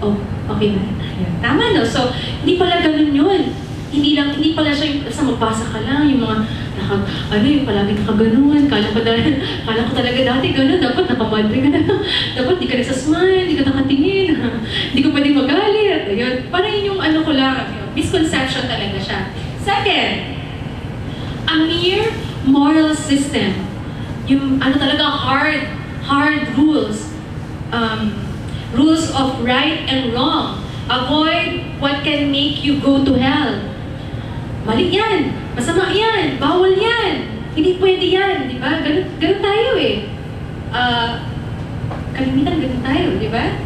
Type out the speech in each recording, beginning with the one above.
oh, okay ba? Ayan. Tama, no? So, hindi pala ganun yun. Hindi pala siya yung sa magbasa ka lang, yung mga, yung palagi nakaganon, kala ko talaga dati ganun, dapat nakamadre ka na, dapat di ka nagsasmile, di ka nakatingin, di ko pwede magalit, ayun. Parang yun yung ko lang, misconception talaga siya. Second, a mere moral system, yung talaga hard rules, rules of right and wrong. Avoid what can make you go to hell. Mali yan, masama yan, bawal yan, hindi pwede yan, di ba? Ganun tayo eh. Kalimitan ganun tayo, di ba?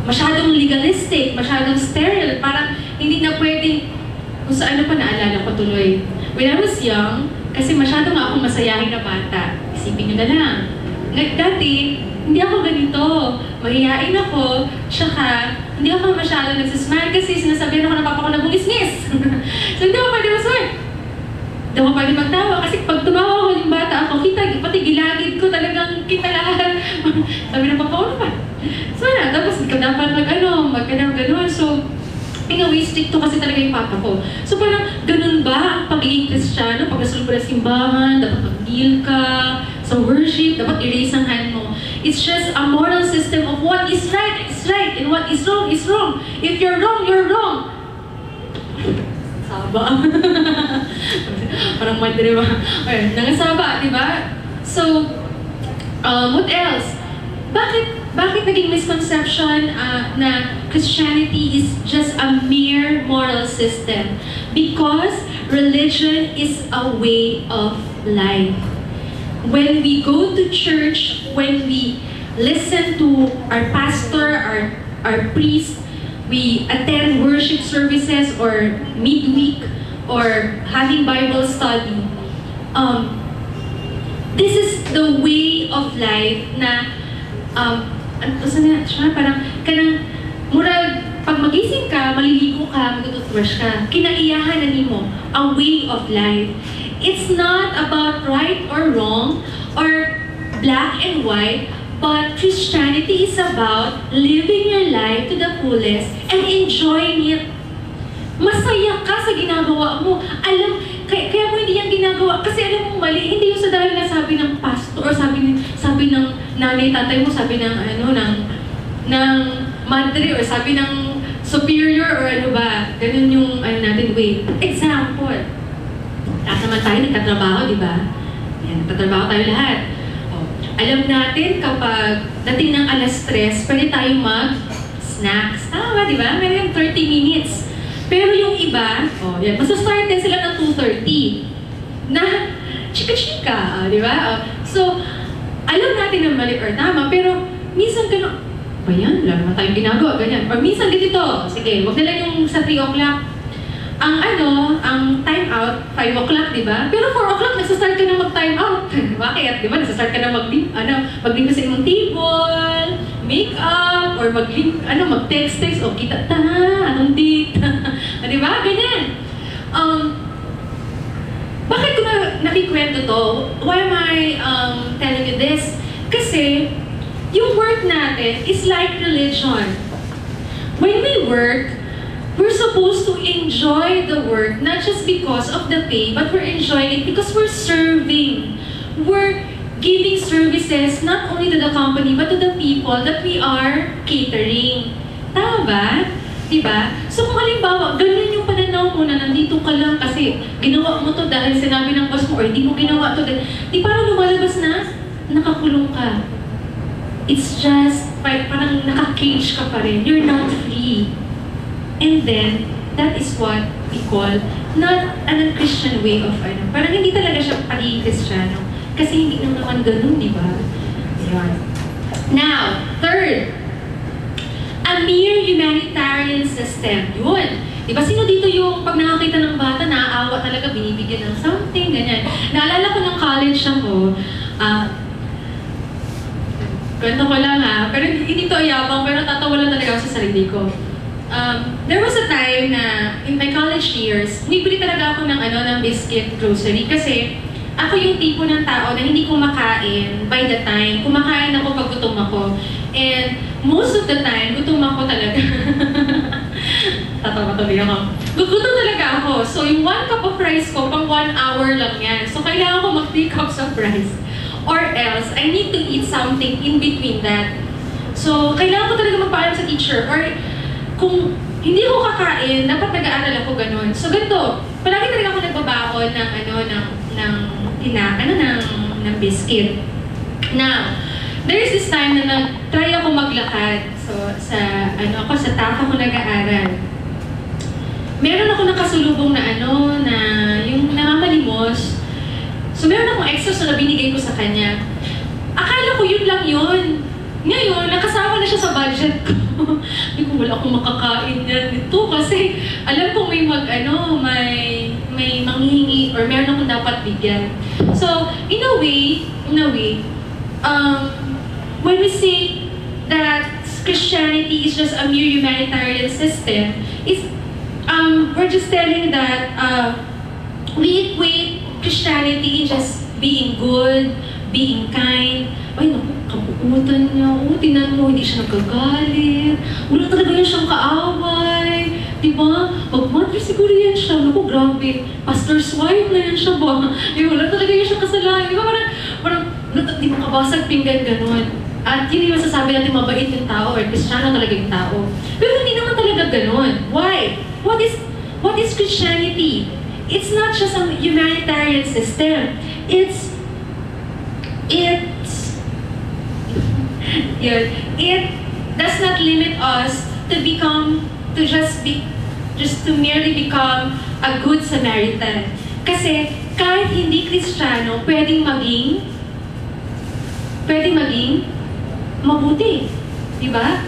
Masyadong legalistic, masyadong sterile, parang hindi na pwedeng, kung sa pa naalala ko tuloy. When I was young, kasi masyado nga akong masayahin na bata, isipin nyo na lang. Dati, hindi ako ganito. Mahihain ako, tsaka hindi ako masyado nagsismile kasi sinasabihan ako ng papa ko na bumisnis. So hindi ako pwede masmile. Hindi ako pwede magtawa kasi pag tumawa ako yung bata ako, pati gilagid ko talagang kita lahat. Sabi ng papa ko naman. So na, tapos hindi ka dapat mag-ganon. So, strict to kasi talaga yung papa ko. So parang ganun ba ang pagiging Kristiyano? Pag nasulog ka na simbahan, dapat mag-deal ka sa worship, dapat erase ang hand mo. It's just a moral system of what is right is right and what is wrong. If you're wrong, you're wrong. Saba. Parang madre ba? Nangasaba, di ba? So, what else? Bakit naging misconception na Christianity is just a mere moral system? Because religion is a way of life. When we go to church, when we listen to our pastor, our priest, we attend worship services or midweek or having Bible study, this is the way of life na parang murag, pag magising ka, maliligo ka, mag-toothbrush ka, kinaiyahan na nimo, a way of life. It's not about right or wrong, or black and white, but Christianity is about living your life to the fullest and enjoying it. Masaya ka sa ginagawa mo. Kaya mo hindi yan ginagawa, kasi alam mo mali, hindi yung sa dahil na sabi ng pastor, or sabi ng nanay, tatay mo, sabi ng ng madre, or sabi ng superior, or ganun yung natin way. Example, lahat naman tayo nagtatrabaho, di ba? Yan, nagtatrabaho tayo lahat. Alam natin kapag dating ng 3:00, pwede tayo mag-snacks. Tama, di ba? Meron 30 minutes. Pero yung iba, masastart din sila ng 2:30 na chika-chika, di ba? So, alam natin na mali or tama, pero minsan gano'n, ba yan? Wala naman tayong ginagawa, ganyan. Or minsan ganito, sige, wag na lang yung sa 3 o'clock. Ang time out, 5 o'clock, di ba? Pero 4 o'clock, nagsastart ka na mag-time out. Bakit? Di ba? Nagsastart ka na mag-link sa imong table, make-up, or mag-text, o kita ta, anong date? Di ba? Ganyan. Bakit ko nakikwento to? Why am I telling you this? Kasi, yung work natin is like religion. When we work, we're supposed to enjoy the work, not just because of the pay, but we're enjoying it because we're serving. We're giving services not only to the company, but to the people that we are catering. Tama ba? Diba? So kung halimbawa, ganun yung pananaw mo na nandito ka lang kasi ginawa mo to dahil sinabi ng boss mo or hindi mo ginawa to, di parang lumalabas na, nakakulong ka. It's just, parang naka-cage ka pa rin. You're not free. And then, that is what we call not an Christian way of parang hindi talaga siya pagiging Kristiyano. Kasi hindi naman ganun, di ba? Ayan. Now, third, a mere humanitarian system. Yun. Di ba sino dito yung pag nakakita ng bata, naaawa talaga, binibigyan ng something, ganyan. Naalala ko ng college ako, kwento ko lang pero hindi to ayabang, pero tatawa lang talaga ako sa sarili ko. There was a time na in my college years, bumibili talaga ako ng biscuit grocery kasi ako yung tipo ng tao na hindi kumakain by the time. Kumakain ako pag gutom ako. And most of the time, gutom ako talaga Sabi ako, gugutom talaga ako. So, yung 1 cup of rice ko, pang 1 hour lang yan. So, kailangan ko mag 3 cups of rice. Or else, I need to eat something in between that. So, kailangan ko talaga magpaalam sa teacher. Or, kung hindi ko kakain, dapat nag-aaral ako ganun. So, ganito, palagi talaga ako nagbabaon ng biscuit. Now, there's this time na nag-try ako maglakad. So, sa TAF ako nag-aaral. Meron ako nakasulubong na yung namamalimos. So, meron akong extra na binigay ko sa kanya. Akala ko yun lang yun. Ngayon, nakasama na siya sa budget ko. Hindi ko wala akong makakain yan nito kasi alam ko may may manghihingi or meron akong dapat bigyan. So, in a way, when we say that Christianity is just a mere humanitarian system, we're just telling that we equate Christianity in just being good, being kind. Ay, naku, kapuutan niya. Tingnan mo, hindi siya nagkagalit. Wala talaga yan siyang kaaway. Diba? Pag-mother siguro yan siya. Naku, grabe. Pastor's wife na yan siya ba? Wala talaga yan siyang kasalanan. Diba? Parang di mo kabasag pinggan ganun. At yun yung masasabi natin mabait yung tao or Kristiyano talaga yung tao. Pero hindi naman talaga ganun. Why? What is Christianity? It's not just a humanitarian system. It does not limit us to merely become a good Samaritan. Kasi kahit hindi Kristiyano, pwedeng maging mabuti. Diba?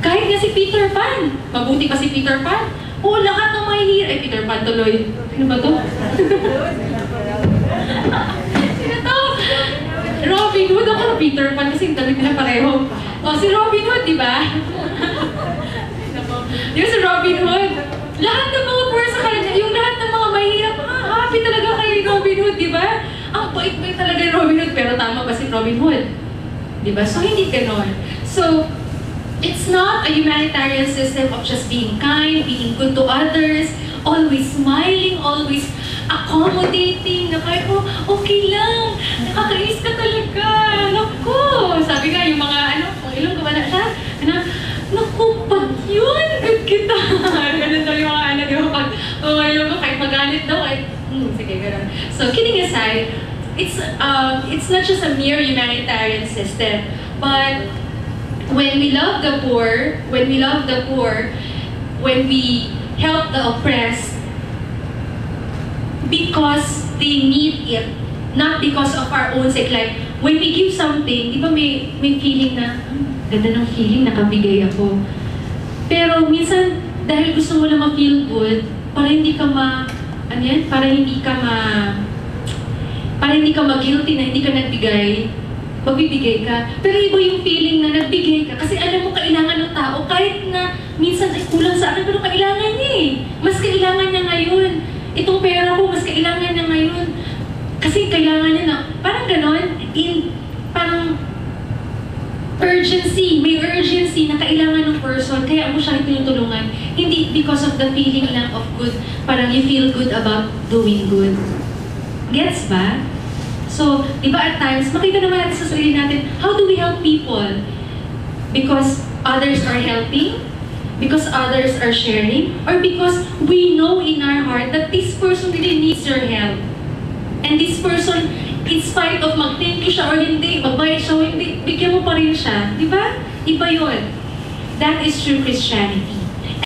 Kahit nga si Peter Pan. Mabuti pa si Peter Pan. Oo, lahat ng mahihirap. Ay, Peter Pan tuloy. Sino ba to? Sino to? Robin Hood. Ako na Peter Pan kasi damit nila pareho. O, si Robin Hood, diba? Diba si Robin Hood? Lahat ng mga poor sa kanya, yung lahat ng mga mahihirap, happy talaga kay Robin Hood, diba? Ang bait-bait talaga ni Robin Hood, pero tama ba si Robin Hood? Diba? So, hindi ganon. So, it's not a humanitarian system of just being kind, being good to others, always smiling, always accommodating, na kahit, okay lang, nakakainis ka talaga, naku. Sabi nga, yung mga, kung ilong kumana siya, naku, pag yun, good kita. Ganun daw yung mga di ba, pag ilong ko, kahit magalit daw, sige, ganun. So, kidding aside, it's not just a mere humanitarian system, but when we love the poor, when we help the oppressed, because they need it, not because of our own sake. Like, when we give something, di ba may feeling na, ganda ng feeling, nakabigay ako. Pero minsan, dahil gusto mo lang ma-feel good, para hindi ka ma-guilty na hindi ka nagbigay, magbibigay ka. Pero iba yung feeling na nagbigay ka kasi alam mo kailangan ng tao kahit na minsan ay kulang sa akin pero kailangan niya eh. Mas kailangan niya ngayon. Itong pera ko, mas kailangan niya ngayon. Kasi kailangan niya na, parang ganon, parang urgency, may urgency na kailangan ng person, kaya mo siya tinutulungan. Hindi because of the feeling lang of good, parang you feel good about doing good. Gets ba? So, di ba at times, makita naman natin sa sarili natin, how do we help people? Because others are helping? Because others are sharing? Or because we know in our heart that this person really needs your help? And this person, in spite of mag-thank you siya or hindi, magbayad siya o hindi, bigyan mo pa rin siya. Di ba? Iba yun. That is true Christianity.